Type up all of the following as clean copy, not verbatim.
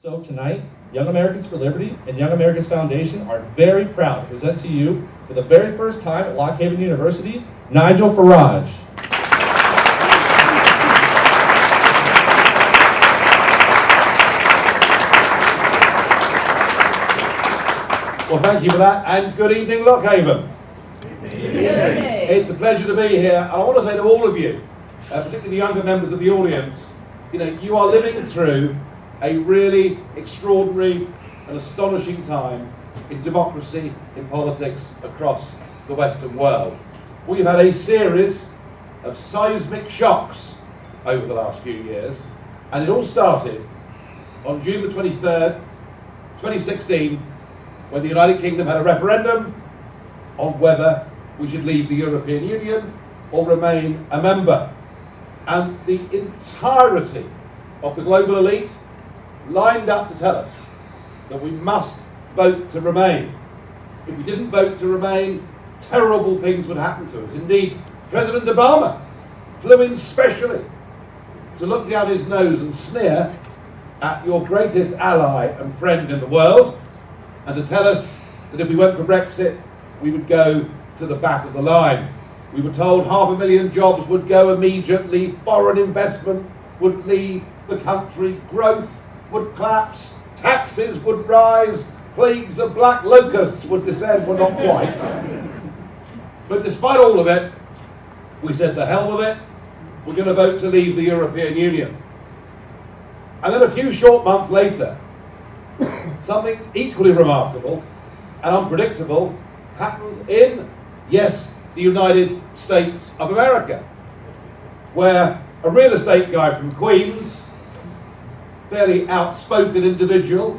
So tonight, Young Americans for Liberty and Young Americans Foundation are very proud to present to you, for the very first time at Lock Haven University, Nigel Farage. Well, thank you for that, and good evening, Lock Haven. It's a pleasure to be here, and I want to say to all of you, particularly the younger members of the audience, you are living through a really extraordinary and astonishing time in democracy, in politics across the Western world. We've had a series of seismic shocks over the last few years, and it all started on June the 23rd, 2016, when the United Kingdom had a referendum on whether we should leave the European Union or remain a member. And the entirety of the global elite lined up to tell us that we must vote to remain. If we didn't vote to remain, terrible things would happen to us. Indeed, President Obama flew in specially to look down his nose and sneer at your greatest ally and friend in the world, and to tell us that if we went for Brexit, we would go to the back of the line. We were told 500,000 jobs would go immediately, foreign investment would leave the country, growth would collapse, taxes would rise, plagues of black locusts would descend. Well, not quite. But despite all of it, we said the hell with it, we're going to vote to leave the European Union. And then a few short months later, something equally remarkable and unpredictable happened in, yes, the United States of America, where a real estate guy from Queens, fairly outspoken individual,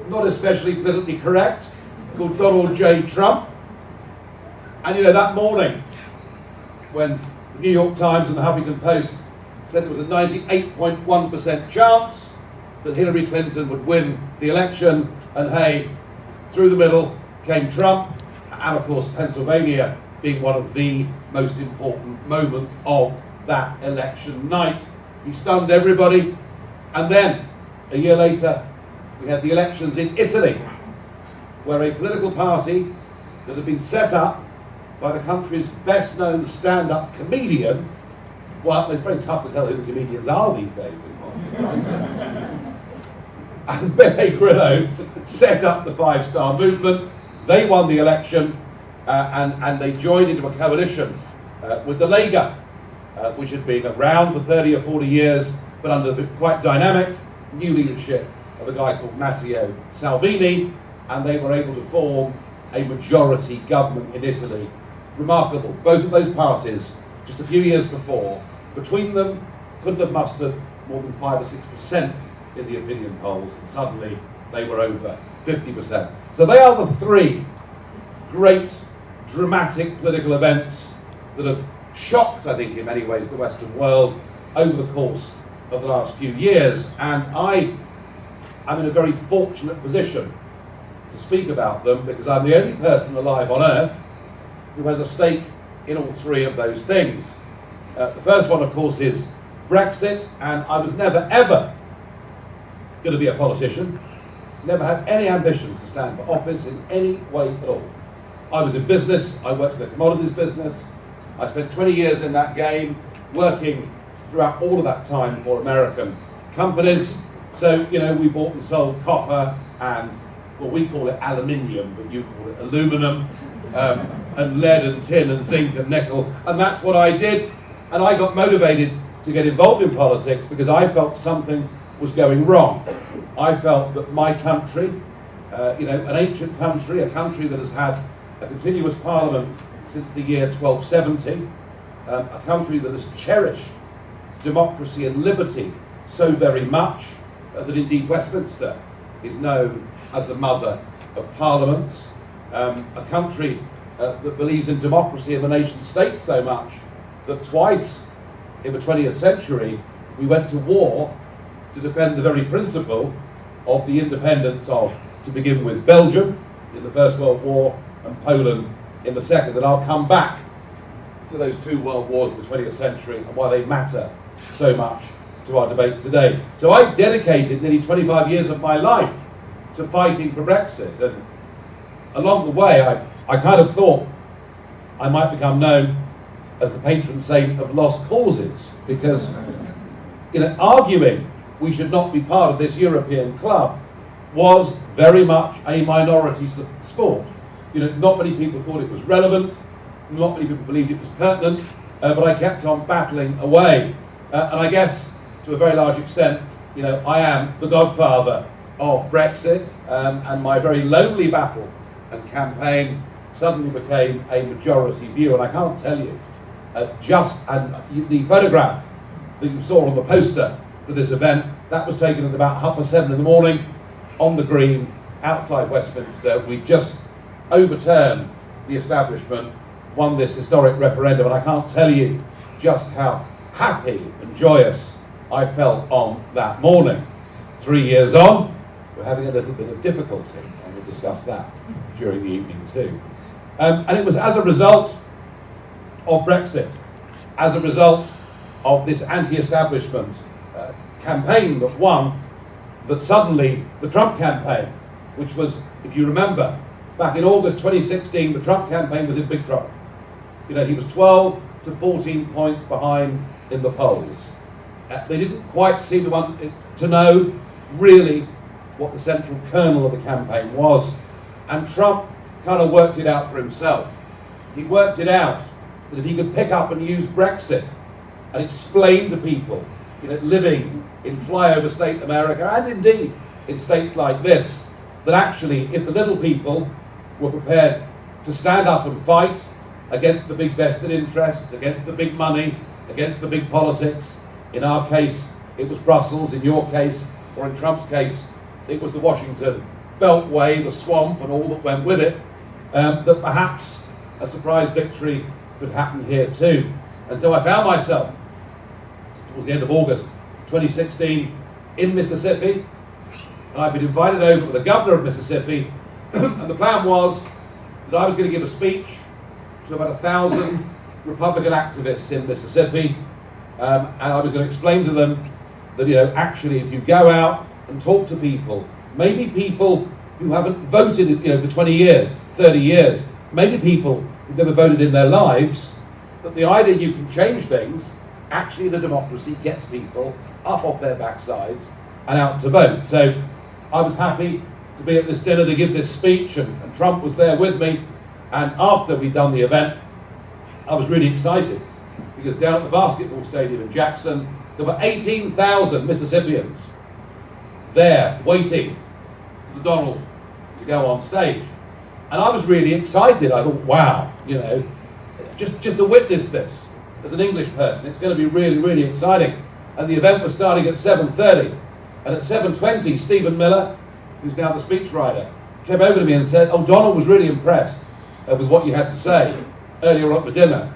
not especially politically correct, called Donald J. Trump. And that morning, when the New York Times and the Huffington Post said there was a 98.1% chance that Hillary Clinton would win the election, and hey, through the middle came Trump, and of course Pennsylvania being one of the most important moments of that election night. He stunned everybody. And then, a year later, we had the elections in Italy, where a political party that had been set up by the country's best-known stand-up comedian, well, it's very tough to tell who the comedians are these days in politics, and Beppe Grillo set up the Five Star Movement. They won the election, and they joined into a coalition with the Lega, which had been around for 30 or 40 years, but under the quite dynamic new leadership of a guy called Matteo Salvini, and they were able to form a majority government in Italy. Remarkable. Both of those parties, just a few years before, between them, couldn't have mustered more than 5 or 6% in the opinion polls, and suddenly they were over 50%. So they are the three great, dramatic political events that have shocked, I think, in many ways, the Western world over the course of the last few years. And I am in a very fortunate position to speak about them, because I'm the only person alive on Earth who has a stake in all three of those things. The first one, of course, is Brexit, and I was never, ever going to be a politician. Never had any ambitions to stand for office in any way at all. I was in business. I worked in the commodities business. I spent 20 years in that game, working throughout all of that time for American companies. So, we bought and sold copper and, well, we call it aluminium, but you call it aluminum, and lead and tin and zinc and nickel. And that's what I did. And I got motivated to get involved in politics because I felt something was going wrong. I felt that my country, an ancient country, a country that has had a continuous parliament since the year 1270, a country that has cherished democracy and liberty so very much that indeed Westminster is known as the mother of parliaments, a country that believes in democracy and the nation state so much that twice in the 20th century we went to war to defend the very principle of the independence of, to begin with, Belgium in the First World War and Poland in the Second. And I'll come back to those two world wars of the 20th century and why they matter so much to our debate today. So I dedicated nearly 25 years of my life to fighting for Brexit, and along the way I kind of thought I might become known as the patron saint of lost causes, because arguing we should not be part of this European club was very much a minority sport. Not many people thought it was relevant, not many people believed it was pertinent, but I kept on battling away. And I guess, to a very large extent, I am the godfather of Brexit, and my very lonely battle and campaign suddenly became a majority view. And I can't tell you, the photograph that you saw on the poster for this event, that was taken at about 7:30 in the morning on the Green outside Westminster. We just overturned the establishment, won this historic referendum, and I can't tell you just how happy and joyous I felt on that morning. 3 years on, we're having a little bit of difficulty, and we'll discuss that during the evening too. And it was as a result of Brexit, as a result of this anti-establishment campaign that won, that suddenly the Trump campaign, which was, if you remember, back in August 2016, the Trump campaign was in big trouble. He was 12 to 14 points behind in the polls. They didn't quite seem to know really what the central kernel of the campaign was, and Trump kind of worked it out for himself. He worked it out that if he could pick up and use Brexit and explain to people, living in flyover state America, and indeed in states like this, that actually if the little people were prepared to stand up and fight against the big vested interests, against the big money, against the big politics, in our case it was Brussels, in your case, or in Trump's case, it was the Washington Beltway, the swamp, and all that went with it, that perhaps a surprise victory could happen here too. And so I found myself, towards the end of August 2016, in Mississippi, and I'd been invited over to the governor of Mississippi, and the plan was that I was going to give a speech to about 1,000 Republican activists in Mississippi, and I was going to explain to them that, actually if you go out and talk to people, maybe people who haven't voted, for 20 years, 30 years, maybe people who've never voted in their lives, that the idea you can change things, actually the democracy gets people up off their backsides and out to vote. So I was happy to be at this dinner to give this speech, and Trump was there with me, and after we'd done the event, I was really excited, because down at the basketball stadium in Jackson, there were 18,000 Mississippians there waiting for the Donald to go on stage. And I was really excited. I thought, wow, just to witness this as an English person, it's going to be really, really exciting. And the event was starting at 7:30. And at 7:20, Stephen Miller, who's now the speechwriter, came over to me and said, oh, Donald was really impressed with what you had to say earlier at the dinner.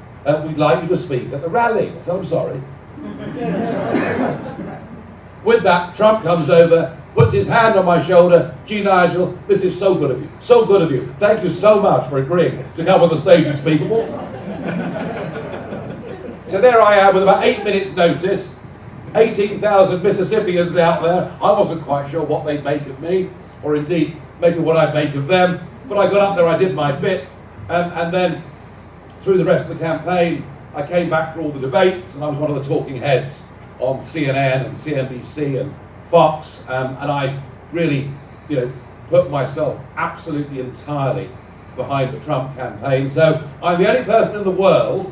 We'd like you to speak at the rally. I said, I'm sorry. With that, Trump comes over, puts his hand on my shoulder. Gee, Nigel, this is so good of you. So good of you. Thank you so much for agreeing to come on the stage and speak. So there I am with about 8 minutes notice. 18,000 Mississippians out there. I wasn't quite sure what they'd make of me, or indeed maybe what I'd make of them. But I got up there, I did my bit, and then through the rest of the campaign, I came back for all the debates, and I was one of the talking heads on CNN and CNBC and Fox, and I really, put myself absolutely entirely behind the Trump campaign. So I'm the only person in the world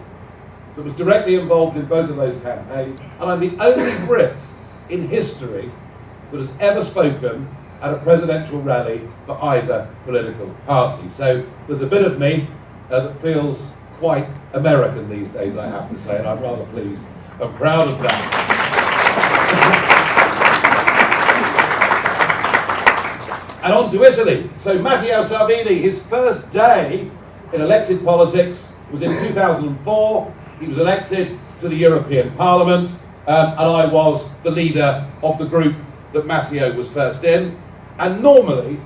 that was directly involved in both of those campaigns, and I'm the only Brit in history that has ever spoken at a presidential rally for either political party. So there's a bit of me that feels quite American these days, I have to say, and I'm rather pleased and proud of that. And on to Italy. So Matteo Salvini, his first day in elected politics was in 2004. He was elected to the European Parliament, and I was the leader of the group that Matteo was first in. And normally,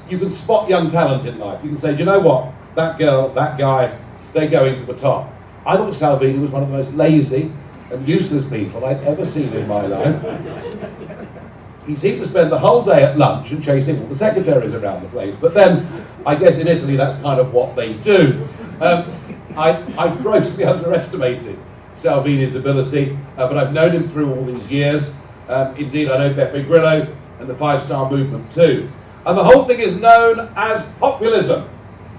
you can spot young talent in life. You can say, do you know what? That girl, that guy, they're going to the top. I thought Salvini was one of the most lazy and useless people I'd ever seen in my life. He seemed to spend the whole day at lunch and chasing all the secretaries around the place. But then, I guess in Italy that's kind of what they do. I grossly underestimated Salvini's ability, but I've known him through all these years. Indeed, I know Beppe Grillo and the Five Star Movement too. And the whole thing is known as populism.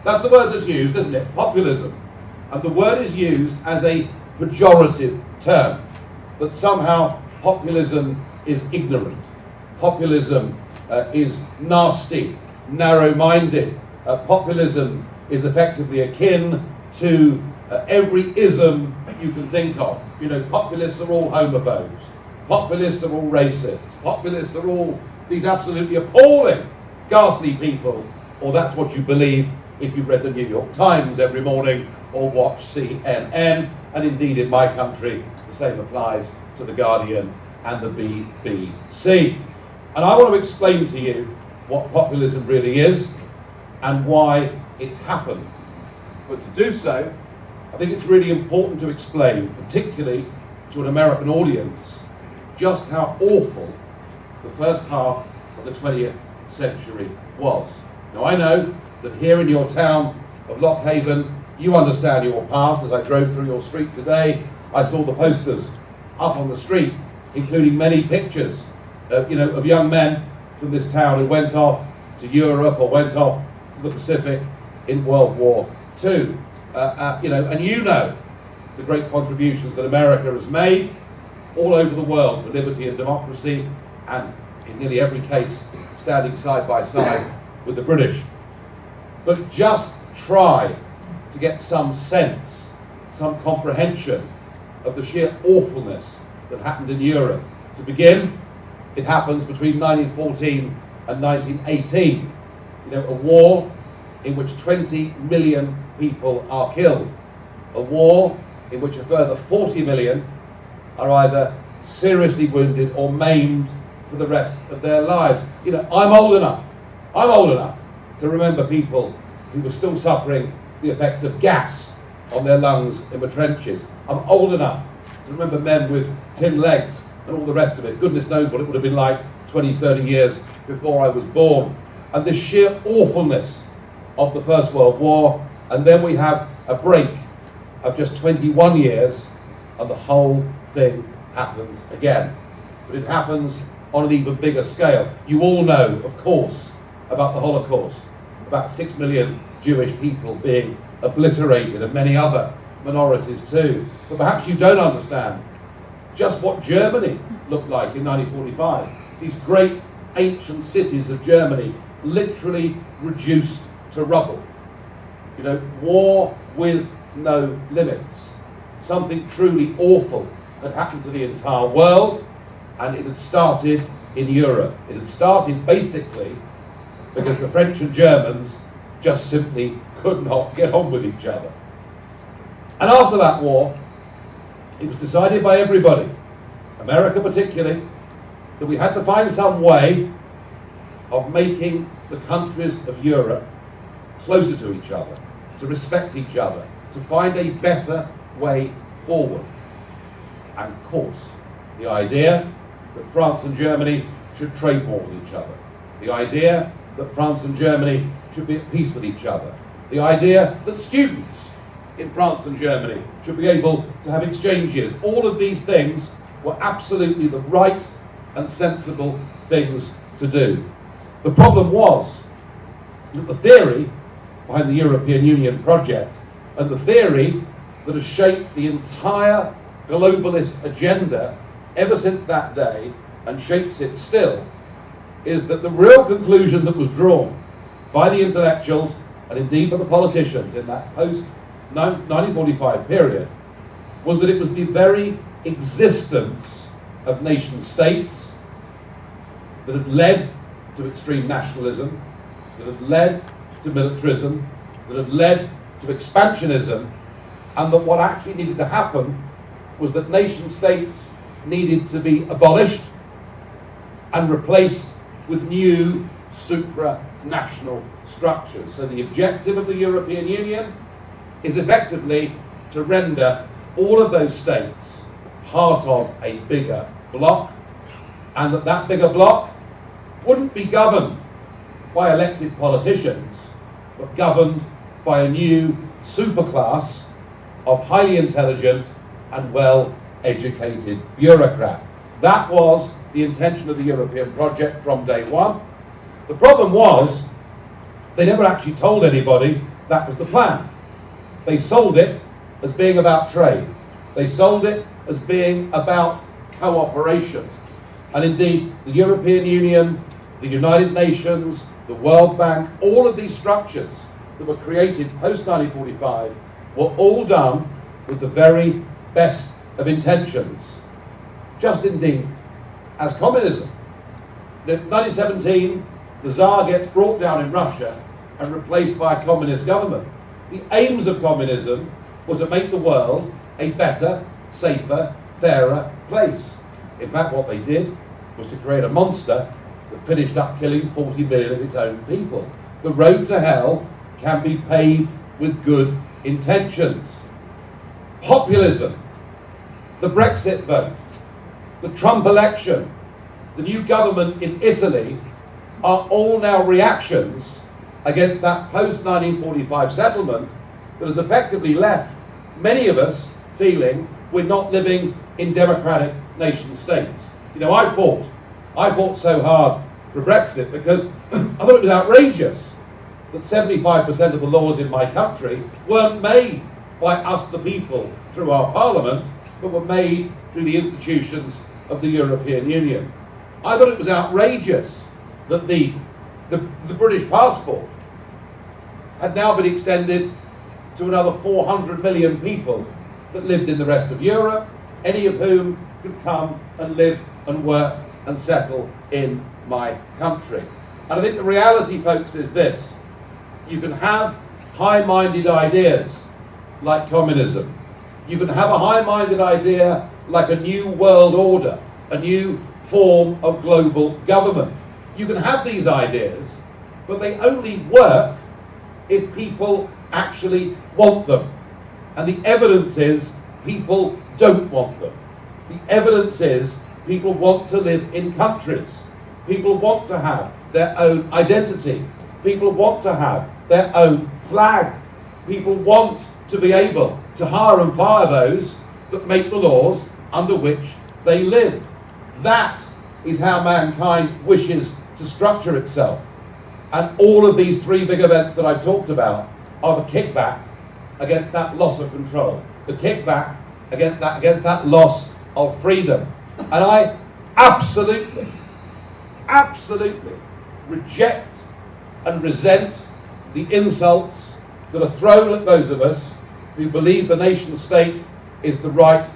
That's the word that's used, isn't it? Populism. And the word is used as a pejorative term, that somehow populism is ignorant. Populism is nasty, narrow-minded. Populism is effectively akin to every ism you can think of. You know, populists are all homophobes. Populists are all racists. Populists are all these absolutely appalling, ghastly people, or that's what you believe if you read the New York Times every morning or watch CNN. And indeed, in my country, the same applies to The Guardian and the BBC. And I want to explain to you what populism really is and why it's happened. But to do so, I think it's really important to explain, particularly to an American audience, just how awful the first half of the 20th century was. Now, I know that here in your town of Lockhaven, you understand your past. As I drove through your street today, I saw the posters up on the street, including many pictures of young men from this town who went off to Europe or went off to the Pacific in World War II. And you know the great contributions that America has made all over the world for liberty and democracy, and in nearly every case standing side by side with the British. But just try to get some sense, some comprehension of the sheer awfulness that happened in Europe. To begin, it happens between 1914 and 1918. A war in which 20 million people are killed. A war in which a further 40 million are either seriously wounded or maimed for the rest of their lives. I'm old enough to remember people who were still suffering the effects of gas on their lungs in the trenches. I'm old enough to remember men with tin legs and all the rest of it. Goodness knows what it would have been like 20, 30 years before I was born. And the sheer awfulness of the First World War, and then we have a break of just 21 years, and the whole thing happens again. But it happens on an even bigger scale. You all know, of course, about the Holocaust, about 6 million Jewish people being obliterated, and many other minorities too. But perhaps you don't understand just what Germany looked like in 1945. These great ancient cities of Germany literally reduced to rubble. War with no limits. Something truly awful had happened to the entire world, and it had started in Europe. It had started basically because the French and Germans just simply could not get on with each other. And after that war, it was decided by everybody, America particularly, that we had to find some way of making the countries of Europe closer to each other, to respect each other, to find a better way forward. And of course, the idea that France and Germany should trade more with each other. The idea that France and Germany should be at peace with each other. The idea that students in France and Germany should be able to have exchanges. All of these things were absolutely the right and sensible things to do. The problem was that the theory behind the European Union project, and the theory that has shaped the entire globalist agenda ever since that day, and shapes it still, is that the real conclusion that was drawn by the intellectuals, and indeed by the politicians in that post-1945 period, was that it was the very existence of nation states that had led to extreme nationalism, that had led to militarism, that had led to expansionism, and that what actually needed to happen was that nation states needed to be abolished and replaced with new supranational structures. So the objective of the European Union is effectively to render all of those states part of a bigger bloc, and that bigger bloc wouldn't be governed by elected politicians, but governed by a new superclass of highly intelligent and well-educated bureaucrat. That was the intention of the European project from day one. The problem was, they never actually told anybody that was the plan. They sold it as being about trade. They sold it as being about cooperation. And indeed, the European Union, the United Nations, the World Bank, all of these structures that were created post-1945 were all done with the very best of intentions. Just indeed as communism. In 1917, the Tsar gets brought down in Russia and replaced by a communist government. The aims of communism were to make the world a better, safer, fairer place. In fact, what they did was to create a monster that finished up killing 40 million of its own people. The road to hell can be paved with good intentions. Populism, the Brexit vote, the Trump election, the new government in Italy are all now reactions against that post-1945 settlement that has effectively left many of us feeling we're not living in democratic nation states. You know, I fought so hard for Brexit because I thought it was outrageous that 75% of the laws in my country weren't made by us the people through our parliament, but were made through the institutions of the European Union. I thought it was outrageous that the British passport had now been extended to another 400 million people that lived in the rest of Europe, any of whom could come and live and work and settle in my country. And I think the reality, folks, is this. You can have high-minded ideas like communism. You can have a high-minded idea like a new world order, a new form of global government. You can have these ideas, but they only work if people actually want them. And the evidence is people don't want them. The evidence is people want to live in countries. People want to have their own identity. People want to have their own flag. People want to be able to hire and fire those that make the laws under which they live. That is how mankind wishes to structure itself. And all of these three big events that I've talked about are the kickback against that loss of control, the kickback against that loss of freedom. And I absolutely reject and resent the insults that are thrown at those of us who believe the nation state is the right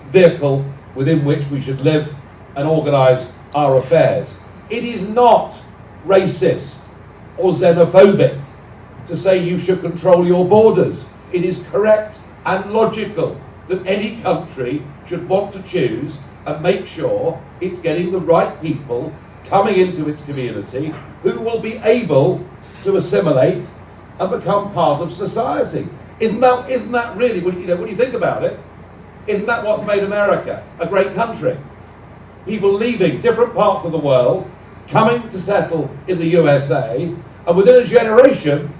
vehicle within which we should live and organise our affairs. It is not racist or xenophobic to say you should control your borders. It is correct and logical that any country should want to choose and make sure it's getting the right people coming into its community who will be able to assimilate and become part of society. Isn't that really, when you think about it, isn't that what's made America a great country? People leaving different parts of the world, coming to settle in the USA, and within a generation,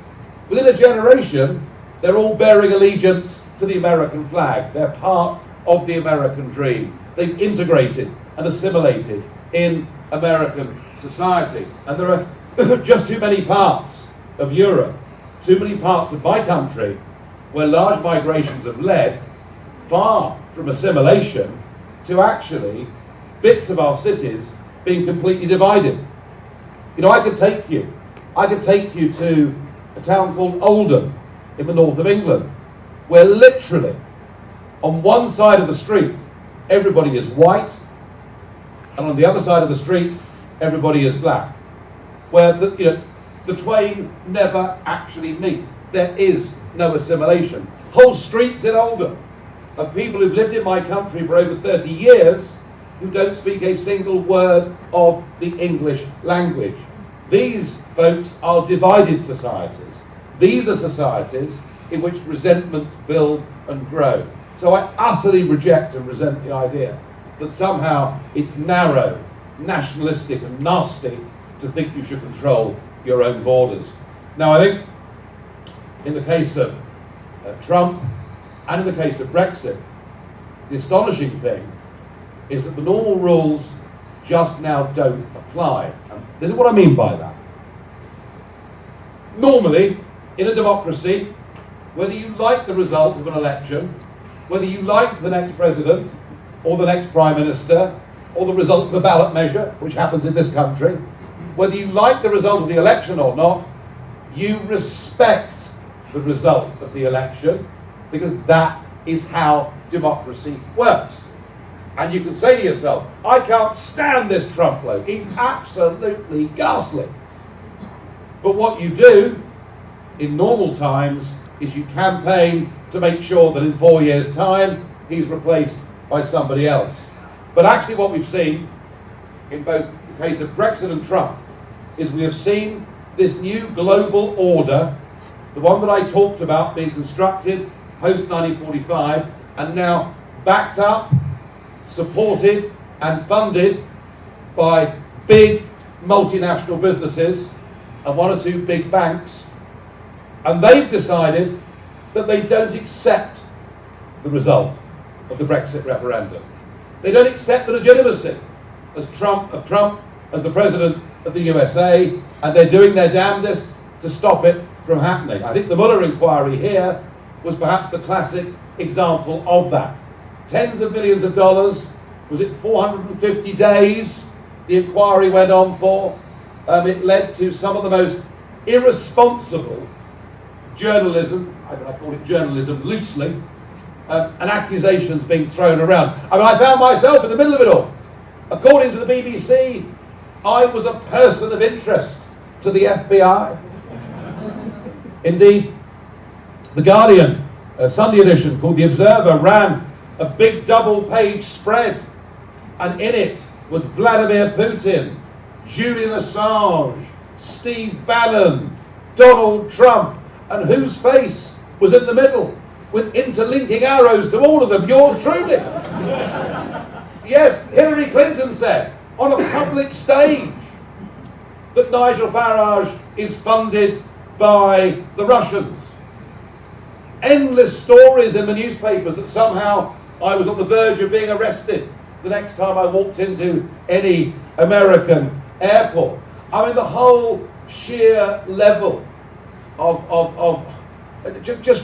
they're all bearing allegiance to the American flag. They're part of the American dream. They've integrated and assimilated in American society. And there are just too many parts of Europe, too many parts of my country, where large migrations have led far from assimilation to actually bits of our cities being completely divided. You know, I could take you to a town called Oldham in the north of England, where literally on one side of the street everybody is white, and on the other side of the street everybody is black, where the twain never actually meet. There is no assimilation. Whole streets in Oldham of people who've lived in my country for over 30 years who don't speak a single word of the English language. These folks are divided societies. These are societies in which resentments build and grow. So I utterly reject and resent the idea that somehow it's narrow, nationalistic and nasty to think you should control your own borders. Now I think in the case of Trump and in the case of Brexit, the astonishing thing is that the normal rules just now don't apply. And this is what I mean by that. Normally, in a democracy, whether you like the result of an election, whether you like the next president or the next prime minister or the result of the ballot measure, which happens in this country, whether you like the result of the election or not, you respect the result of the election, because that is how democracy works. And you can say to yourself, I can't stand this Trump bloke, he's absolutely ghastly. But what you do in normal times is you campaign to make sure that in 4 years' time he's replaced by somebody else. But actually what we've seen in both the case of Brexit and Trump is we have seen this new global order, the one that I talked about being constructed post-1945 and now backed up, supported and funded by big multinational businesses and one or two big banks, and they've decided that they don't accept the result of the Brexit referendum. They don't accept the legitimacy of Trump as the President of the USA, and they're doing their damnedest to stop it from happening. I think the Mueller inquiry here was perhaps the classic example of that. Tens of millions of dollars, was it 450 days the inquiry went on for? It led to some of the most irresponsible journalism, I call it journalism loosely, and accusations being thrown around. I mean, I found myself in the middle of it all. According to the BBC, I was a person of interest to the FBI. Indeed, The Guardian, a Sunday edition called The Observer, ran a big double-page spread, and in it was Vladimir Putin, Julian Assange, Steve Bannon, Donald Trump, and whose face was in the middle, with interlinking arrows to all of them, yours truly. Yes, Hillary Clinton said on a public stage that Nigel Farage is funded by the Russians. Endless stories in the newspapers that somehow I was on the verge of being arrested the next time I walked into any American airport. I mean, the whole sheer level of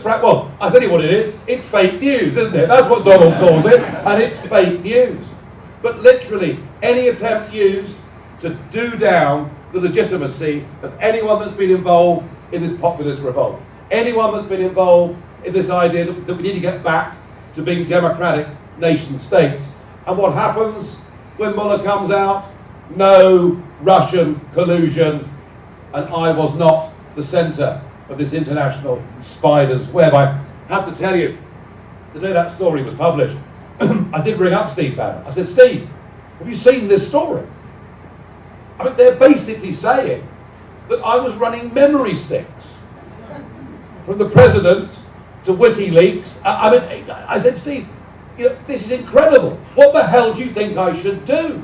well, I tell you what it is, it's fake news, isn't it? That's what Donald calls it, and it's fake news. But literally, any attempt used to do down the legitimacy of anyone that's been involved in this populist revolt, anyone that's been involved in this idea that we need to get back to being democratic nation states. And what happens when Mueller comes out? No Russian collusion, and I was not the centre of this international spider's web. I have to tell you, the day that story was published, I did ring up Steve Bannon. I said, Steve, have you seen this story? I mean, they're basically saying that I was running memory sticks from the president to WikiLeaks. I mean, I said, Steve, you know, this is incredible. What the hell do you think I should do?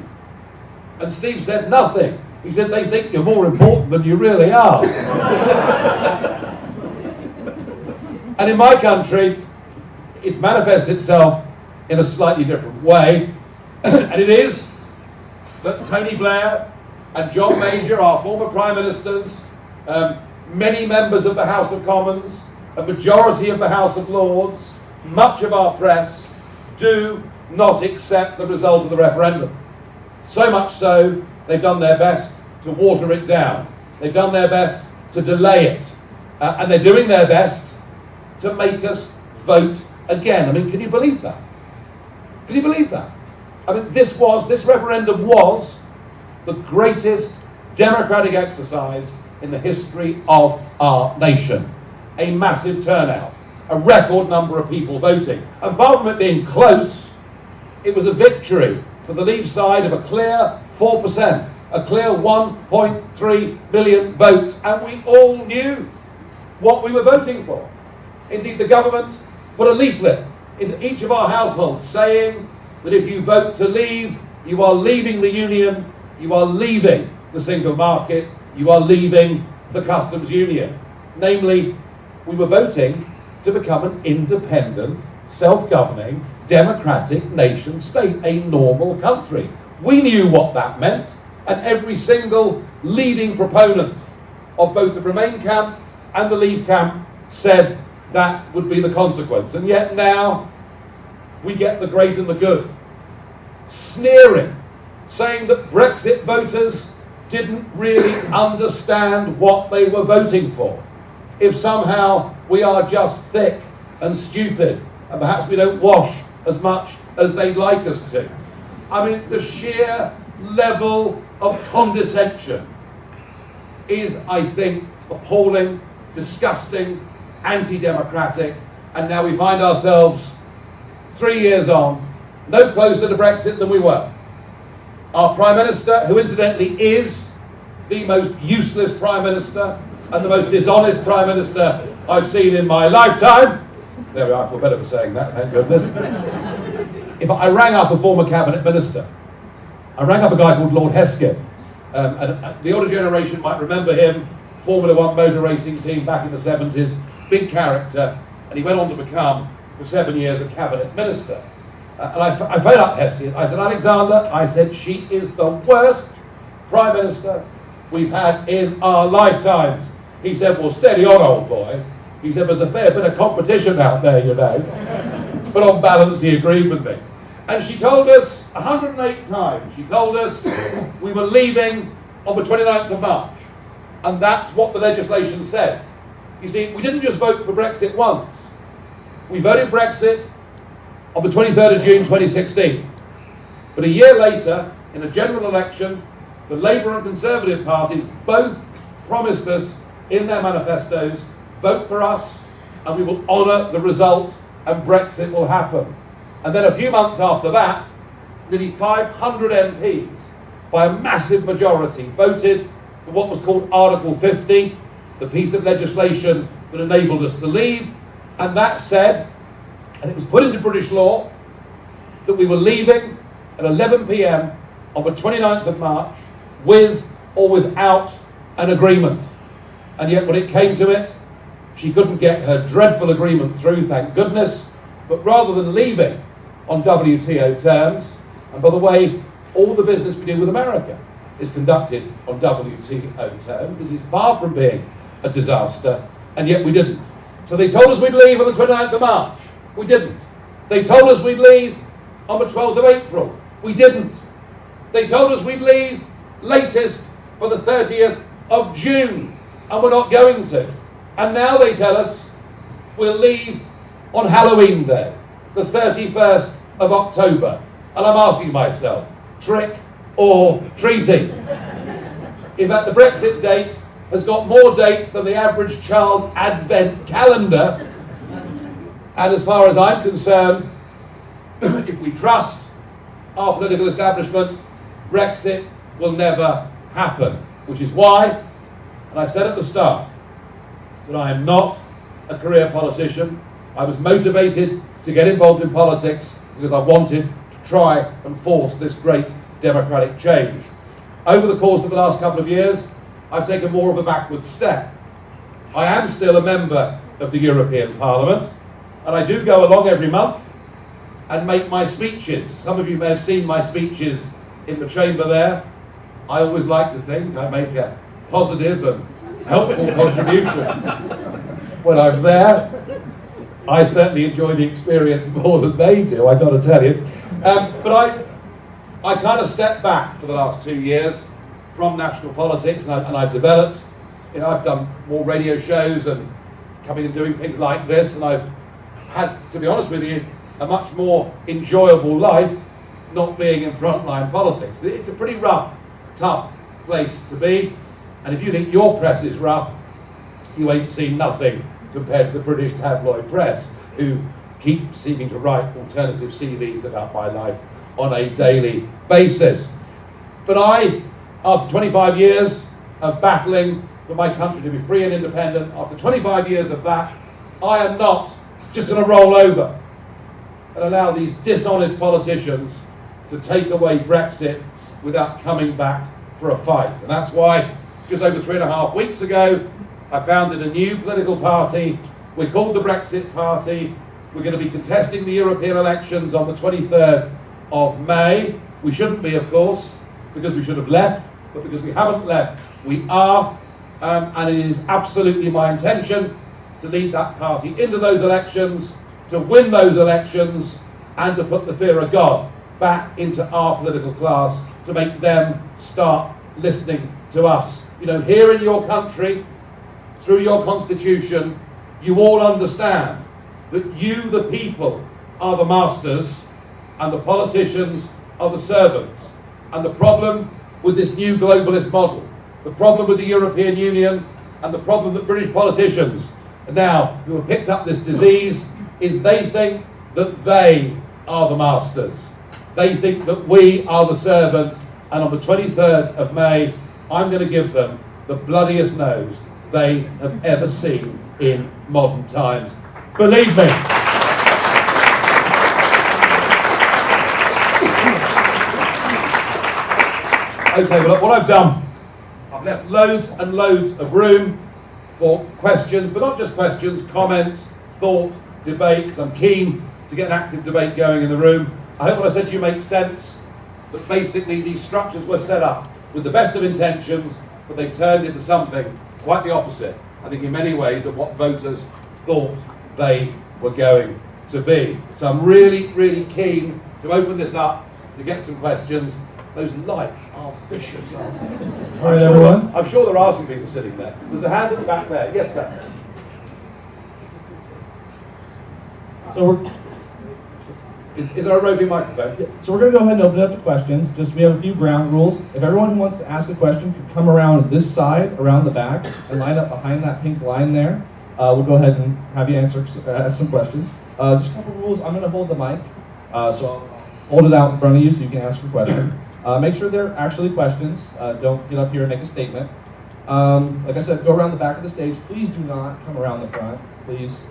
And Steve said nothing. He said, they think you're more important than you really are. And in my country, it's manifested itself in a slightly different way. And it is that Tony Blair and John Major, our former Prime Ministers, many members of the House of Commons, a majority of the House of Lords, much of our press, do not accept the result of the referendum. So much so, they've done their best to water it down. They've done their best to delay it. And they're doing their best to make us vote again. I mean, can you believe that? Can you believe that? I mean, this referendum was the greatest democratic exercise in the history of our nation. A massive turnout, a record number of people voting. And far from it being close, it was a victory for the Leave side of a clear 4%, a clear 1.3 million votes, and we all knew what we were voting for. Indeed, the government put a leaflet into each of our households, saying that if you vote to leave, you are leaving the union, you are leaving the single market, you are leaving the customs union. Namely, we were voting to become an independent, self-governing, democratic nation state, a normal country. We knew what that meant, and every single leading proponent of both the Remain camp and the Leave camp said that would be the consequence. And yet now we get the great and the good sneering, saying that Brexit voters didn't really understand what they were voting for. If somehow we are just thick and stupid, and perhaps we don't wash as much as they'd like us to. I mean, the sheer level of condescension is, I think, appalling, disgusting, anti-democratic, and now we find ourselves 3 years on, no closer to Brexit than we were. Our Prime Minister, who incidentally is the most useless Prime Minister and the most dishonest Prime Minister I've seen in my lifetime. There we are, I feel better for saying that, thank goodness. If I rang up a former cabinet minister, I rang up a guy called Lord Hesketh, and the older generation might remember him, Formula One motor racing team back in the 70s, big character, and he went on to become, for 7 years, a cabinet minister. And I phoned up Hesketh, I said, Alexander, I said, she is the worst Prime Minister we've had in our lifetimes. He said, well, steady on, old boy. He said, there's a fair bit of competition out there, you know. But on balance, he agreed with me. And she told us 108 times, she told us we were leaving on the 29th of March. And that's what the legislation said. You see, we didn't just vote for Brexit once. We voted Brexit on the 23rd of June 2016. But a year later, in a general election, the Labour and Conservative parties both promised us in their manifestos, vote for us and we will honour the result and Brexit will happen. And then a few months after that, nearly 500 MPs, by a massive majority, voted for what was called Article 50, the piece of legislation that enabled us to leave, and that said, and it was put into British law, that we were leaving at 11 p.m. on the 29th of March with or without an agreement. And yet when it came to it, she couldn't get her dreadful agreement through, thank goodness, but rather than leaving on WTO terms, and by the way, all the business we do with America is conducted on WTO terms. This is far from being a disaster, and yet we didn't. So they told us we'd leave on the 29th of March. We didn't. They told us we'd leave on the 12th of April. We didn't. They told us we'd leave latest for the 30th of June, and we're not going to. And now they tell us we'll leave on Halloween Day, the 31st of October. And I'm asking myself, trick or treating? In fact, the Brexit date has got more dates than the average child advent calendar. And as far as I'm concerned, if we trust our political establishment, Brexit will never happen. Which is why, and I said at the start, that I am not a career politician. I was motivated to get involved in politics because I wanted to try and force this great democratic change. Over the course of the last couple of years, I've taken more of a backward step. I am still a member of the European Parliament, and I do go along every month and make my speeches. Some of you may have seen my speeches in the chamber there. I always like to think I make a positive and helpful contribution when I'm there. I certainly enjoy the experience more than they do, I've got to tell you. But I kind of stepped back for the last 2 years from national politics, and I've developed, I've done more radio shows and coming and doing things like this, and I've had, to be honest with you, a much more enjoyable life not being in frontline politics. It's a pretty rough, tough place to be, and if you think your press is rough, you ain't seen nothing compared to the British tabloid press, who keep seeming to write alternative CVs about my life on a daily basis. But I, after 25 years of battling for my country to be free and independent, after 25 years of that, I am not just going to roll over. and allow these dishonest politicians to take away Brexit without coming back for a fight. And that's why, just over 3.5 weeks ago, I founded a new political party. We're called the Brexit Party. We're going to be contesting the European elections on the 23rd of May. We shouldn't be, of course, because we should have left, but because we haven't left, we are. And it is absolutely my intention to lead that party into those elections, to win those elections, and to put the fear of God back into our political class, to make them start listening to us. You know, here in your country, through your constitution, you all understand that you, the people, are the masters and the politicians are the servants. And the problem with this new globalist model, the problem with the European Union, and the problem that British politicians now, who have picked up this disease, is they think that they are the masters. They think that we are the servants, and on the 23rd of May, I'm going to give them the bloodiest nose they have ever seen in modern times. Believe me. Okay, well, what I've done, I've left loads and loads of room for questions, but not just questions, comments, thought, debate, because I'm keen to get an active debate going in the room. I hope what I said to you makes sense, that basically these structures were set up with the best of intentions, but they've turned into something quite the opposite, I think, in many ways, of what voters thought they were going to be. So I'm really, really keen to open this up, to get some questions. Those lights are vicious, aren't they? All right, everyone. I'm sure there are some people sitting there. There's a hand at the back there. Yes, sir. So Is there a roving microphone? we're going to go ahead and open it up to questions. Just we have a few ground rules. If everyone who wants to ask a question could come around this side, around the back, and line up behind that pink line there, we'll go ahead and have you ask some questions. Just a couple rules. I'm going to hold the mic, so I'll hold it out in front of you so you can ask your question. Make sure they're actually questions. Don't get up here and make a statement. Like I said, go around the back of the stage. Please do not come around the front, please.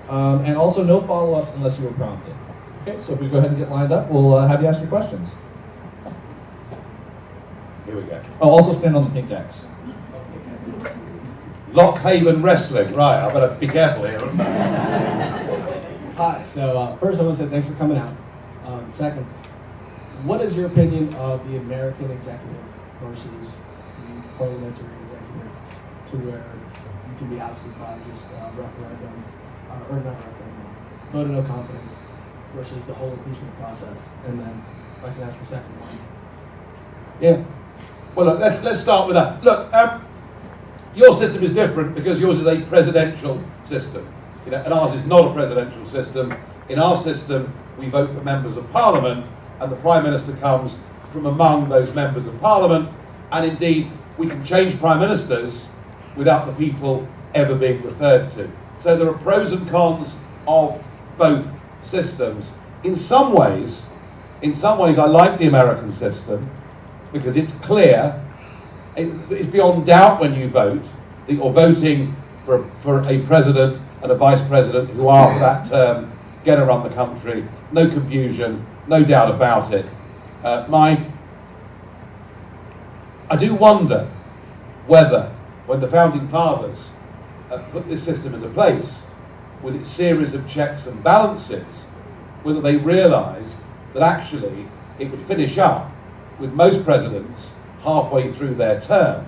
And also no follow-ups unless you were prompted. Okay, so if we go ahead and get lined up, we'll have you ask your questions. Here we go. Oh, also stand on the pink X. Lockhaven Wrestling. Right, I better be careful here. Hi, so first I want to say thanks for coming out. Second, what is your opinion of the American executive versus the parliamentary executive, to where you can be ousted by just referendum, or not referendum, vote of no confidence, versus the whole impeachment process? And then, if I can ask a second one. Yeah. Well, look, let's start with that. Look, your system is different because yours is a presidential system, you know, and ours is not a presidential system. In our system, we vote for members of parliament, and the Prime Minister comes from among those members of parliament, and indeed, we can change Prime Ministers without the people ever being referred to. So there are pros and cons of both systems. In some ways, I like the American system because it's clear, it's beyond doubt when you vote that you're voting for a president and a vice president who, after that term, going to run the country. No confusion, no doubt about it. I do wonder whether, when the Founding Fathers put this system into place, with its series of checks and balances, whether they realised that actually it would finish up with most presidents halfway through their term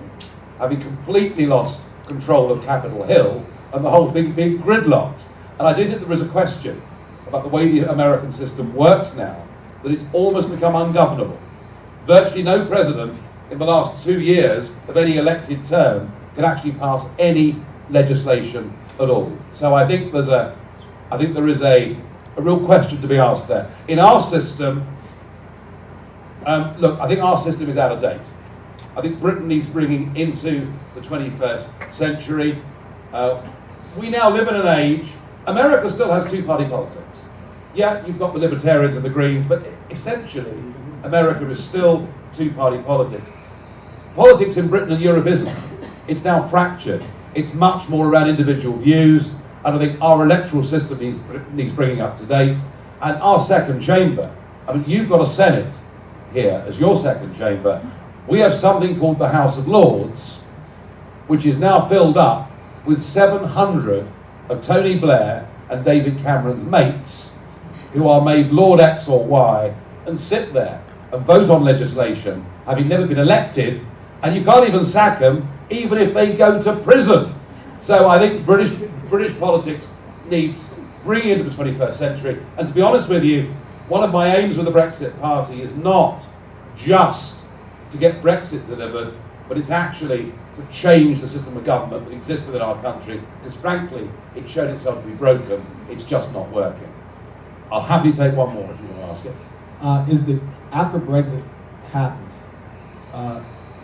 having completely lost control of Capitol Hill and the whole thing being gridlocked. And I do think there is a question about the way the American system works now, that it's almost become ungovernable. Virtually no president in the last 2 years of any elected term can actually pass any legislation at all. So I think there is a real question to be asked there. In our system, look, I think our system is out of date. I think Britain needs bringing into the 21st century. We now live in an age, America still has two-party politics. Yeah, you've got the Libertarians and the Greens, but essentially, America is still two-party politics. Politics in Britain and Europe isn't. It's now fractured. It's much more around individual views, and I think our electoral system needs bringing up to date. And our second chamber, I mean, you've got a Senate here as your second chamber. We have something called the House of Lords, which is now filled up with 700 of Tony Blair and David Cameron's mates, who are made Lord X or Y and sit there and vote on legislation, having never been elected, and you can't even sack them, even if they go to prison. So I think British politics needs bringing into the 21st century. And to be honest with you, one of my aims with the Brexit Party is not just to get Brexit delivered, but it's actually to change the system of government that exists within our country, because frankly, it's shown itself to be broken. It's just not working. I'll happily take one more if you want to ask it. After Brexit happens,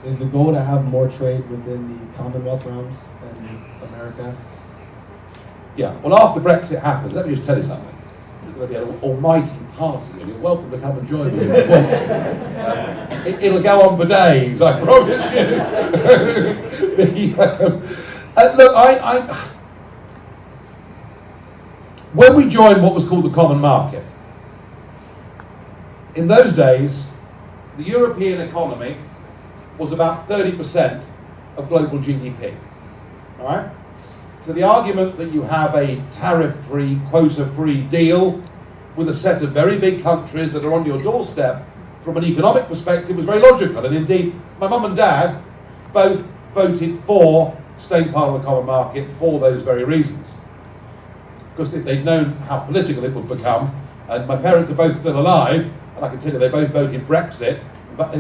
is the goal to have more trade within the Commonwealth realms than America? Yeah, well, after Brexit happens, let me just tell you something. There's going to be an almighty party, and you're welcome to come and join me if you want. It'll go on for days, I promise you. Look, when we joined what was called the Common Market, in those days, the European economy was about 30% of global GDP. All right? So the argument that you have a tariff-free, quota-free deal with a set of very big countries that are on your doorstep from an economic perspective was very logical. And indeed, my mum and dad both voted for staying part of the common market for those very reasons. Because if they'd known how political it would become, and my parents are both still alive, and I can tell you they both voted Brexit, but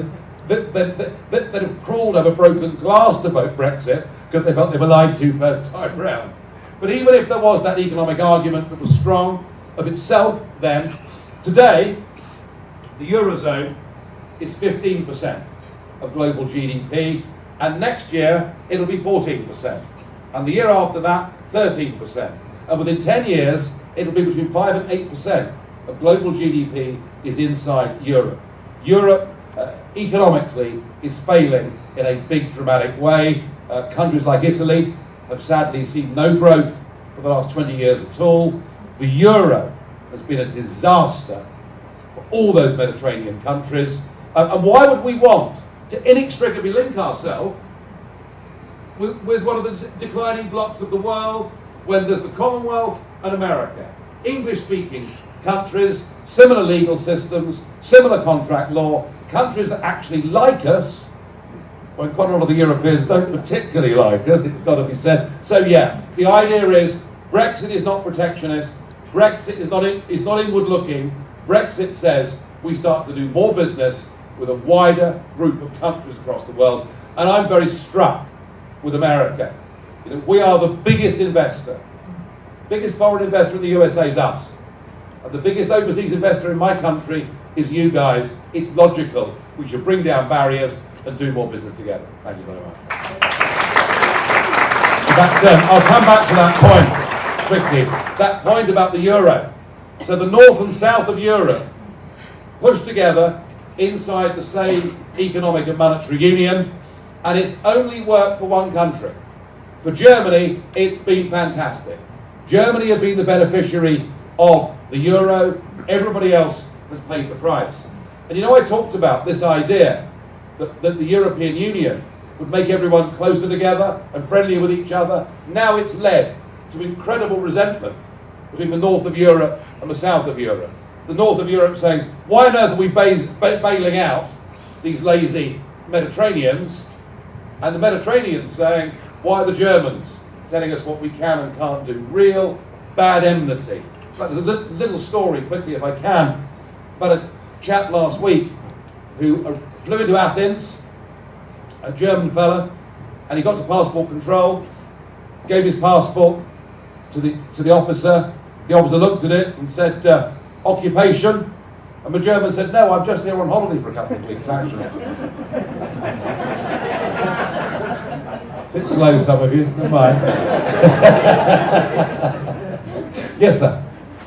they'd have crawled over broken glass to vote Brexit because they felt they were lied to first time round. But even if there was that economic argument that was strong of itself then, today the Eurozone is 15% of global GDP, and next year it'll be 14%, and the year after that 13%, and within 10 years it'll be between 5 and 8% of global GDP is inside Europe. Europe economically is failing in a big dramatic way. Countries like Italy have sadly seen no growth for the last 20 years at all. The euro has been a disaster for all those Mediterranean countries. And why would we want to inextricably link ourselves with one of the declining blocks of the world when there's the Commonwealth and America? English-speaking countries, similar legal systems, similar contract law, countries that actually like us, when quite a lot of the Europeans don't particularly like us, it's got to be said. So yeah, the idea is Brexit is not protectionist, Brexit is not inward looking. Brexit says we start to do more business with a wider group of countries across the world, and I'm very struck with America. You know, we are the biggest investor. Biggest foreign investor in the USA is us. And the biggest overseas investor in my country is you guys. It's logical. We should bring down barriers and do more business together. Thank you very much. In fact, I'll come back to that point quickly. That point about the euro. So the north and south of Europe pushed together inside the same economic and monetary union, and it's only worked for one country. For Germany, it's been fantastic. Germany have been the beneficiary of the euro. Everybody else has paid the price. And you know, I talked about this idea that the European Union would make everyone closer together and friendlier with each other. Now it's led to incredible resentment between the north of Europe and the south of Europe. The north of Europe saying, why on earth are we bailing out these lazy Mediterraneans? And the Mediterraneans saying, why are the Germans telling us what we can and can't do? Real bad enmity. But a little story quickly if I can, about a chap last week who flew into Athens, a German fella, and he got to passport control, gave his passport to the officer. The officer looked at it and said, occupation? And the German said, no, I'm just here on holiday for a couple of weeks, actually. Bit slow, some of you, never mind. Yes, sir.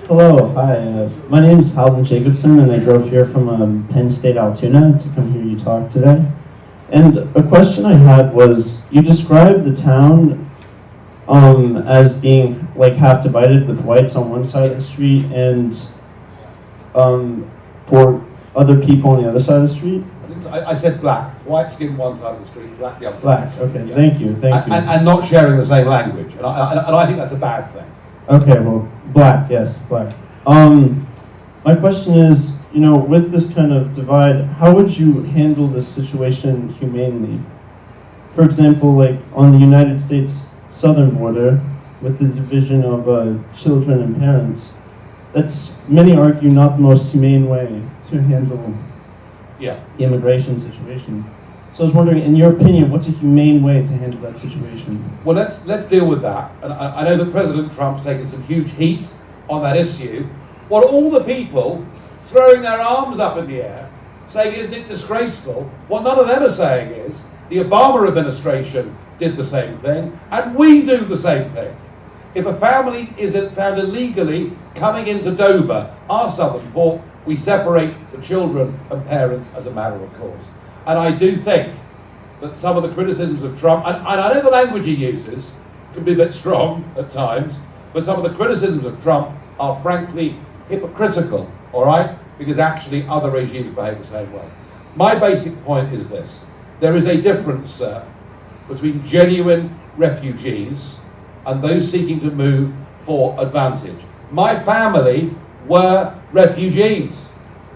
Hello, hi. My name is Halvin Jacobson, and I drove here from Penn State Altoona to come hear you talk today. And a question I had was, you described the town as being like half divided with whites on one side of the street and for other people on the other side of the street? I said black. White skin one side of the street, black the other side. Black, okay, thank you, thank you. And not sharing the same language. And I think that's a bad thing. Okay, well, black, yes, black. My question is, you know, with this kind of divide, how would you handle this situation humanely? For example, like on the United States southern border, with the division of children and parents, that's, many argue, not the most humane way to handle the immigration situation. So I was wondering, in your opinion, what's a humane way to handle that situation? Well, let's deal with that. And I know that President Trump's taken some huge heat on that issue. What all the people throwing their arms up in the air, saying, isn't it disgraceful? What none of them are saying is, the Obama administration did the same thing, and we do the same thing. If a family is found illegally coming into Dover, our southern port, we separate the children and parents as a matter of course. And I do think that some of the criticisms of Trump, and I know the language he uses can be a bit strong at times, but some of the criticisms of Trump are frankly hypocritical, all right? Because actually other regimes behave the same way. My basic point is this. There is a difference, sir, between genuine refugees and those seeking to move for advantage. My family were refugees.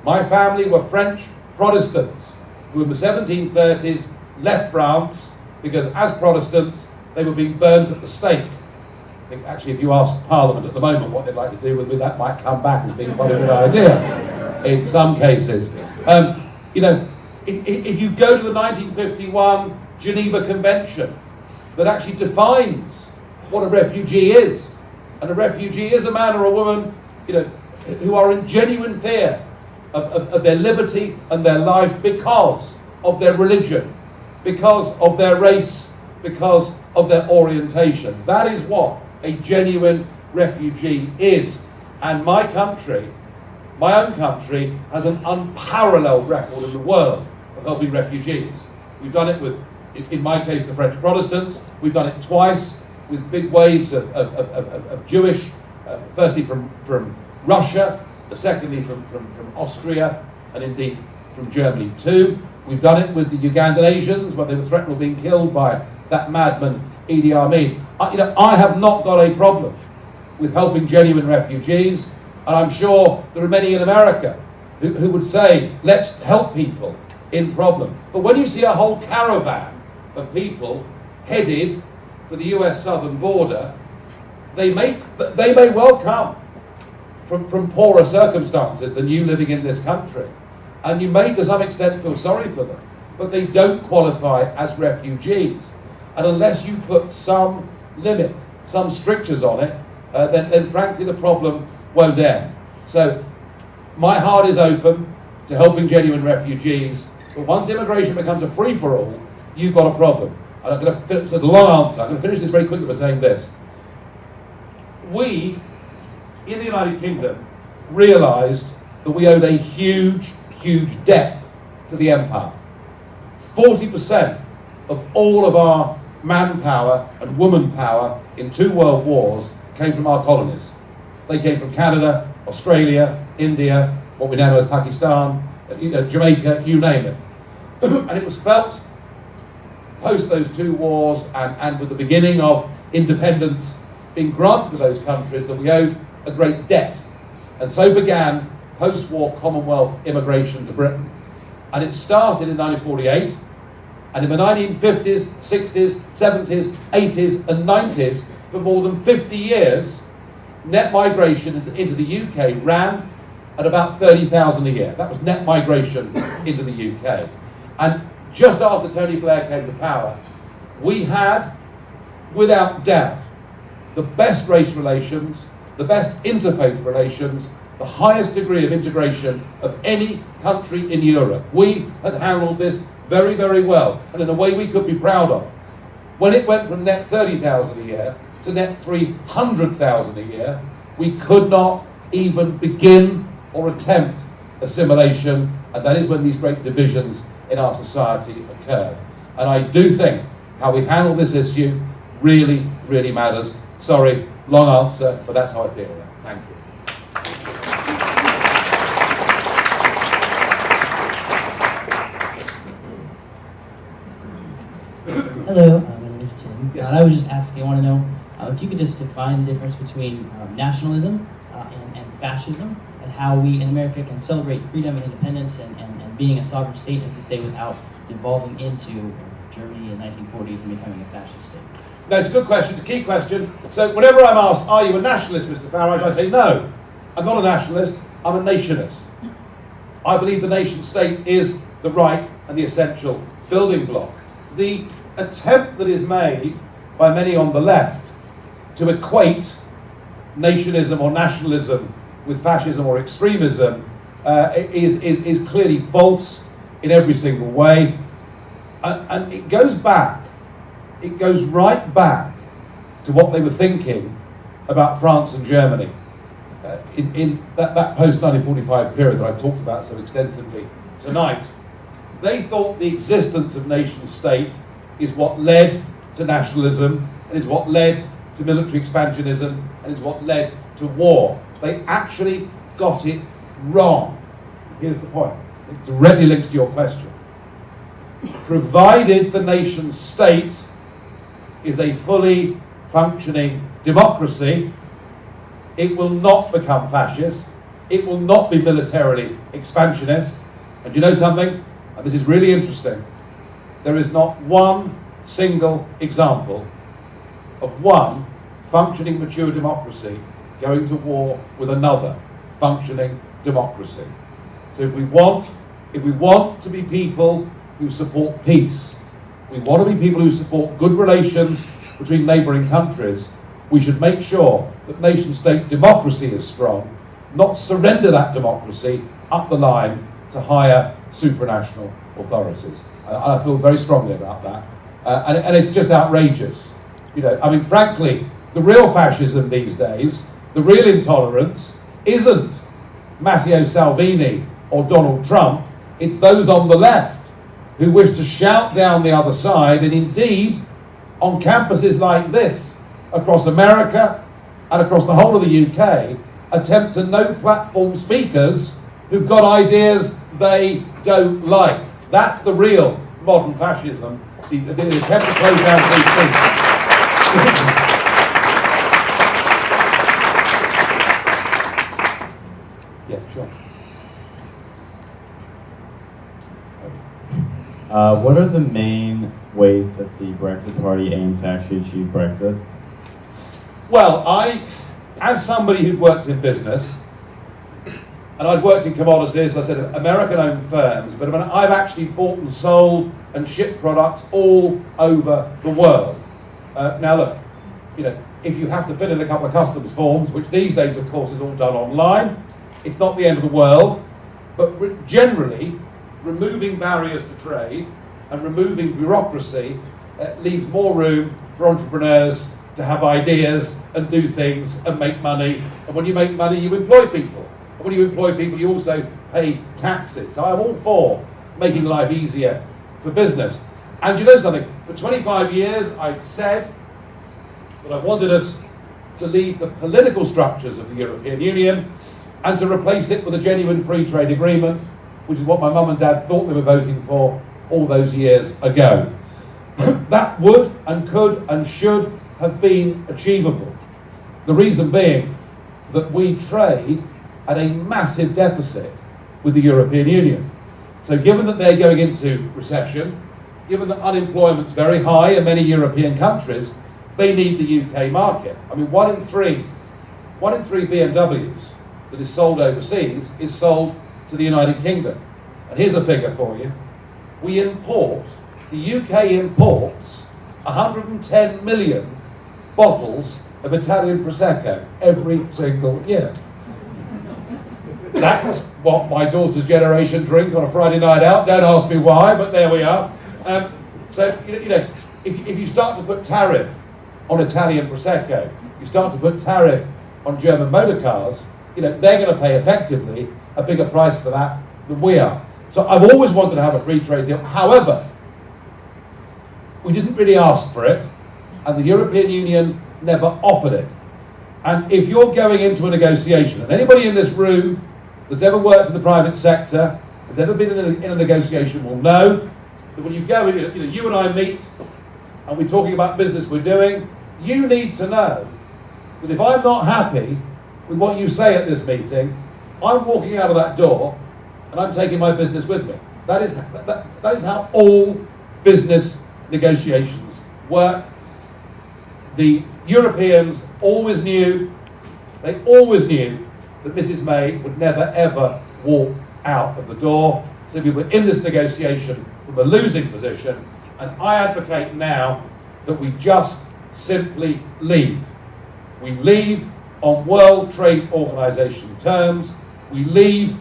My family were French Protestants who in the 1730s left France because as Protestants they were being burnt at the stake. I think actually if you ask Parliament at the moment what they'd like to do with me, that might come back as being quite a good idea in some cases. You know, if you go to the 1951 Geneva Convention that actually defines what a refugee is, and a refugee is a man or a woman, you know, who are in genuine fear of their liberty and their life because of their religion, because of their race, because of their orientation. That is what a genuine refugee is. And my country, my own country, has an unparalleled record in the world of helping refugees. We've done it with, in my case, the French Protestants. We've done it twice with big waves of Jewish, firstly from Russia, secondly from Austria, and indeed from Germany too. We've done it with the Ugandan Asians, where they were threatened with being killed by that madman Idi Amin. I have not got a problem with helping genuine refugees, and I'm sure there are many in America who would say, let's help people in problem. But when you see a whole caravan of people headed for the US southern border, they may well come from poorer circumstances than you living in this country. And you may to some extent feel sorry for them, but they don't qualify as refugees. And unless you put some limit, some strictures on it, then frankly the problem won't end. So my heart is open to helping genuine refugees, but once immigration becomes a free-for-all, you've got a problem. And I'm going to finish, so the long answer, I'm going to finish this very quickly by saying this. We, in the United Kingdom, realised that we owed a huge, huge debt to the empire. 40% of all of our manpower and woman power in 2 world wars came from our colonies. They came from Canada, Australia, India, what we now know as Pakistan, Jamaica, you name it. And it was felt post those 2 wars and with the beginning of independence being granted to those countries that we owed a great debt. And so began post-war Commonwealth immigration to Britain. And it started in 1948, and in the 1950s, 60s, 70s, 80s and 90s, for more than 50 years, net migration into the UK ran at about 30,000 a year. That was net migration into the UK. And just after Tony Blair came to power, we had, without doubt, the best race relations, the best interfaith relations, the highest degree of integration of any country in Europe. We had handled this very, very well, and in a way we could be proud of. When it went from net 30,000 a year to net 300,000 a year, we could not even begin or attempt assimilation, and that is when these great divisions in our society occurred. And I do think how we handle this issue really, really matters. Sorry, long answer, but that's how I feel. Thank you. Yes. I was just asking, I want to know if you could just define the difference between nationalism and fascism, and how we in America can celebrate freedom and independence and being a sovereign state, as you say, without devolving into Germany in the 1940s and becoming a fascist state. No, it's a good question, it's a key question. So whenever I'm asked, are you a nationalist, Mr. Farage, I say no. I'm not a nationalist, I'm a nationalist. I believe the nation state is the right and the essential building block. The attempt that is made by many on the left to equate nationism or nationalism with fascism or extremism is clearly false in every single way. And it goes back, it goes right back to what they were thinking about France and Germany in that post-1945 period that I've talked about so extensively tonight. They thought the existence of nation-state is what led to nationalism, and is what led to military expansionism, and is what led to war. They actually got it wrong. Here's the point. It directly links to your question. Provided the nation-state is a fully functioning democracy, it will not become fascist, it will not be militarily expansionist. And you know something? And this is really interesting. There is not one single example of one functioning mature democracy going to war with another functioning democracy. So if we want to be people who support peace, we want to be people who support good relations between neighbouring countries, we should make sure that nation-state democracy is strong, not surrender that democracy up the line to higher supranational authorities. I feel very strongly about that. And it's just outrageous. You know, I mean, frankly, the real fascism these days, the real intolerance, isn't Matteo Salvini or Donald Trump. It's those on the left who wish to shout down the other side, and indeed, on campuses like this, across America and across the whole of the UK, attempt to no-platform speakers who've got ideas they don't like. That's the real modern fascism, the attempt to close down free speech. Yeah, sure. What are the main ways that the Brexit Party aims to actually achieve Brexit? Well, as somebody who'd worked in business, and I'd worked in commodities, I said American-owned firms, but I've actually bought and sold and shipped products all over the world. Now look, you know, if you have to fill in a couple of customs forms, which these days, of course, is all done online, it's not the end of the world, but generally, removing barriers to trade and removing bureaucracy leaves more room for entrepreneurs to have ideas and do things and make money. And when you make money, you employ people. And when you employ people, you also pay taxes. So I'm all for making life easier for business. And you know something? For 25 years, I'd said that I wanted us to leave the political structures of the European Union and to replace it with a genuine free trade agreement, which is what my mum and dad thought they were voting for all those years ago. That would and could and should have been achievable. The reason being that we trade at a massive deficit with the European Union. So given that they're going into recession, given that unemployment's very high in many European countries, they need the UK market. I mean, one in three BMWs that is sold overseas is sold to the United Kingdom. And here's a figure for you. The UK imports 110 million bottles of Italian Prosecco every single year. That's what my daughter's generation drink on a Friday night out. Don't ask me why, but there we are. So, you know, if you start to put tariff on Italian Prosecco, you start to put tariff on German motor cars, you know, they're going to pay effectively a bigger price for that than we are. So I've always wanted to have a free trade deal. However, we didn't really ask for it, and the European Union never offered it. And if you're going into a negotiation, and anybody in this room that's ever worked in the private sector, has ever been in a negotiation will know that when you go in, you know, you and I meet, and we're talking about business we're doing, you need to know that if I'm not happy with what you say at this meeting, I'm walking out of that door and I'm taking my business with me. That is how all business negotiations work. The Europeans always knew, that Mrs. May would never ever walk out of the door. So we were in this negotiation from a losing position, and I advocate now that we just simply leave. We leave on World Trade Organization terms. We leave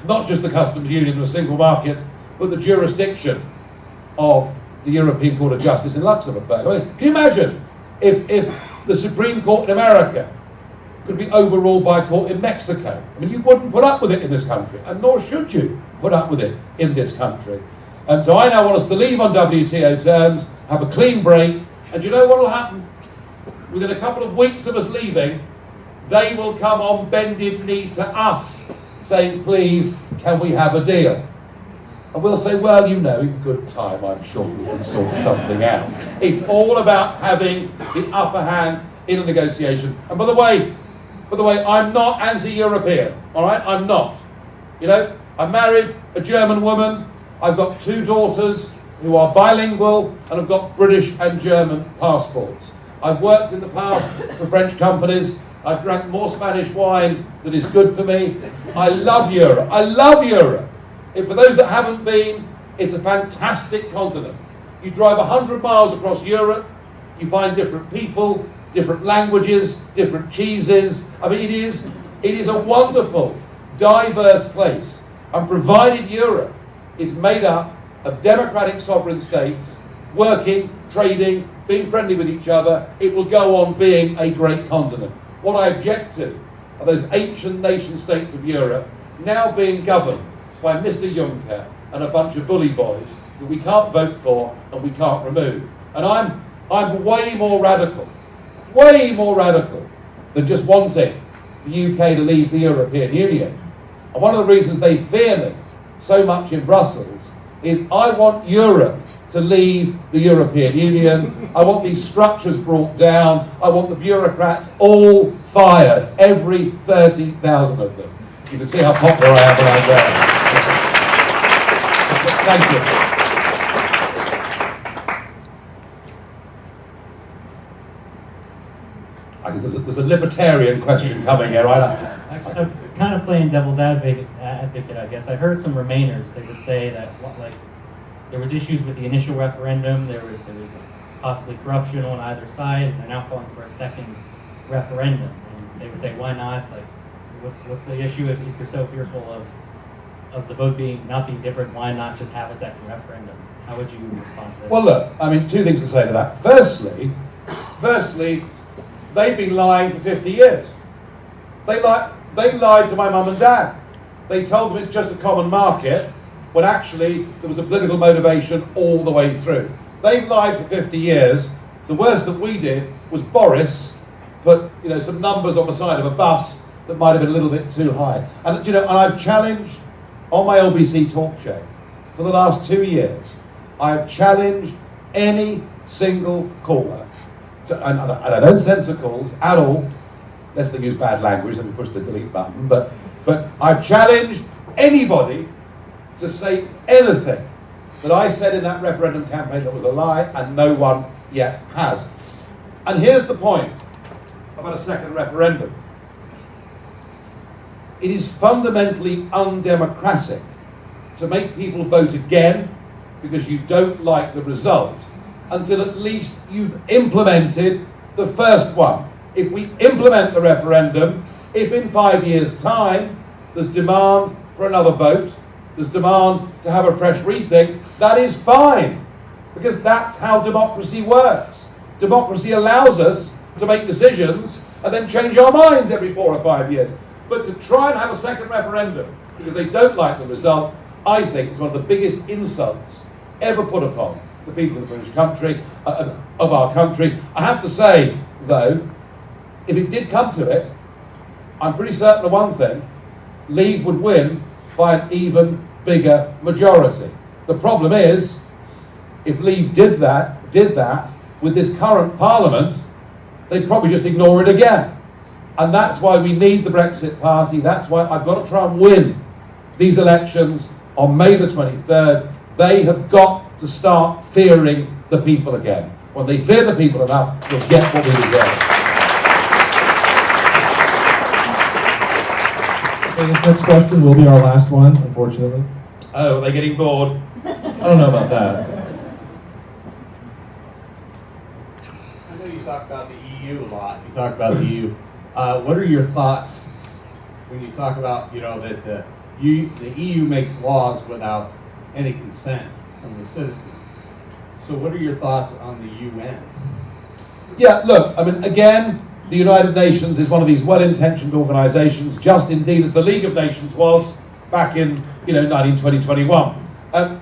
not just the customs union and a single market, but the jurisdiction of the European Court of Justice in Luxembourg. I mean, can you imagine if the Supreme Court in America could be overruled by a court in Mexico? I mean, you wouldn't put up with it in this country, and nor should you put up with it in this country. And so I now want us to leave on WTO terms, have a clean break, and do you know what will happen? Within a couple of weeks of us leaving, they will come on bended knee to us, saying, please, can we have a deal? And we'll say, well, you know, in good time, I'm sure we can sort something out. It's all about having the upper hand in a negotiation. And by the way, I'm not anti-European, all right? I'm not. You know, I married a German woman. I've got 2 daughters who are bilingual, and I've got British and German passports. I've worked in the past for French companies. I've drank more Spanish wine than is good for me. I love Europe. I love Europe. And for those that haven't been, it's a fantastic continent. You drive 100 miles across Europe, you find different people, different languages, different cheeses. I mean, it is a wonderful, diverse place. And provided Europe is made up of democratic sovereign states, working, trading, being friendly with each other, it will go on being a great continent. What I object to are those ancient nation states of Europe now being governed by Mr. Juncker and a bunch of bully boys that we can't vote for and we can't remove. And I'm way more radical than just wanting the UK to leave the European Union. And one of the reasons they fear me so much in Brussels is I want Europe to leave the European Union. I want these structures brought down. I want the bureaucrats all fired, every 30,000 of them. You can see how popular I am when I'm there. Thank you. There's a libertarian question coming here, right? I'm kind of playing devil's advocate, I guess. I heard some Remainers. They would say that, there was issues with the initial referendum. There was possibly corruption on either side, and they're now calling for a second referendum. And they would say, why not? It's like, what's the issue if you're so fearful of the vote not being different? Why not just have a second referendum? How would you respond to this? Well, look, I mean, 2 things to say to that. Firstly, they've been lying for 50 years. They lied to my mum and dad. They told them it's just a common market, when actually there was a political motivation all the way through. They've lied for 50 years. The worst that we did was Boris put, some numbers on the side of a bus that might have been a little bit too high. And and I've challenged on my LBC talk show for the last 2 years. I've challenged any single caller, and I don't censor calls at all, unless they use bad language, then we push the delete button. But I've challenged anybody to say anything that I said in that referendum campaign that was a lie, and no one yet has. And here's the point about a second referendum. It is fundamentally undemocratic to make people vote again because you don't like the result until at least you've implemented the first one. If we implement the referendum, if in 5 years' time there's demand for another vote, there's demand to have a fresh rethink, that is fine, because that's how democracy works. Democracy allows us to make decisions and then change our minds every 4 or 5 years. But to try and have a second referendum because they don't like the result, I think is one of the biggest insults ever put upon the people of the British country, of our country. I have to say, though, if it did come to it, I'm pretty certain of one thing: Leave would win by an even bigger majority. The problem is, if Leave did that with this current Parliament, they'd probably just ignore it again. And that's why we need the Brexit Party. That's why I've got to try and win these elections on May the 23rd. They have got to start fearing the people again. When they fear the people enough, we'll get what we deserve. Okay, this next question will be our last one, unfortunately. Oh, are they getting bored? I don't know about that. I know you talk about the EU a lot. You talk about the EU. What are your thoughts when you talk about, that the EU makes laws without any consent from the citizens? So what are your thoughts on the UN? Yeah, look, I mean, again, the United Nations is one of these well-intentioned organisations, just indeed as the League of Nations was back in, 1920-21.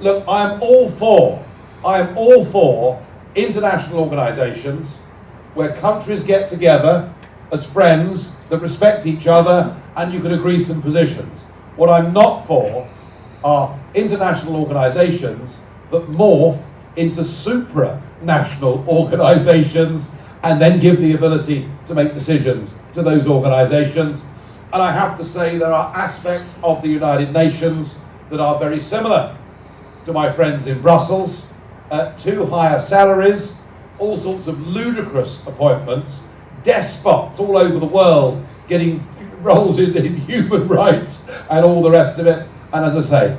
Look, I am all for international organisations where countries get together as friends that respect each other and you can agree some positions. What I'm not for are international organisations that morph into supranational organisations and then give the ability to make decisions to those organisations. And I have to say there are aspects of the United Nations that are very similar to my friends in Brussels. Too higher salaries, all sorts of ludicrous appointments, despots all over the world getting roles in human rights and all the rest of it. And as I say,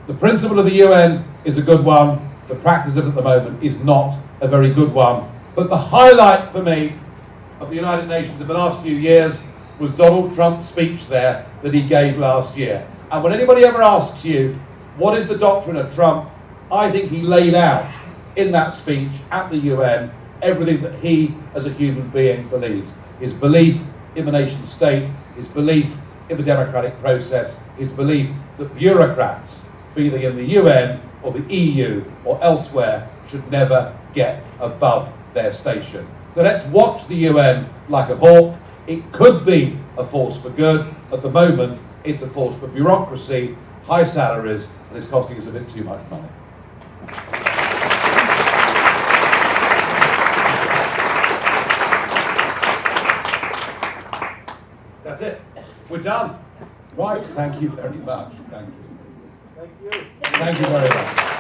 the principle of the UN is a good one. The practice of it at the moment is not a very good one. But the highlight for me of the United Nations in the last few years was Donald Trump's speech there that he gave last year. And when anybody ever asks you, what is the doctrine of Trump, I think he laid out in that speech at the UN everything that he as a human being believes. His belief in the nation state, his belief in the democratic process, his belief that bureaucrats, be they in the UN or the EU or elsewhere, should never get above their station. So let's watch the UN like a hawk. It could be a force for good. At the moment, it's a force for bureaucracy, high salaries, and it's costing us a bit too much money. That's it. We're done. Right. Thank you very much. Thank you. Thank you. Thank you very much.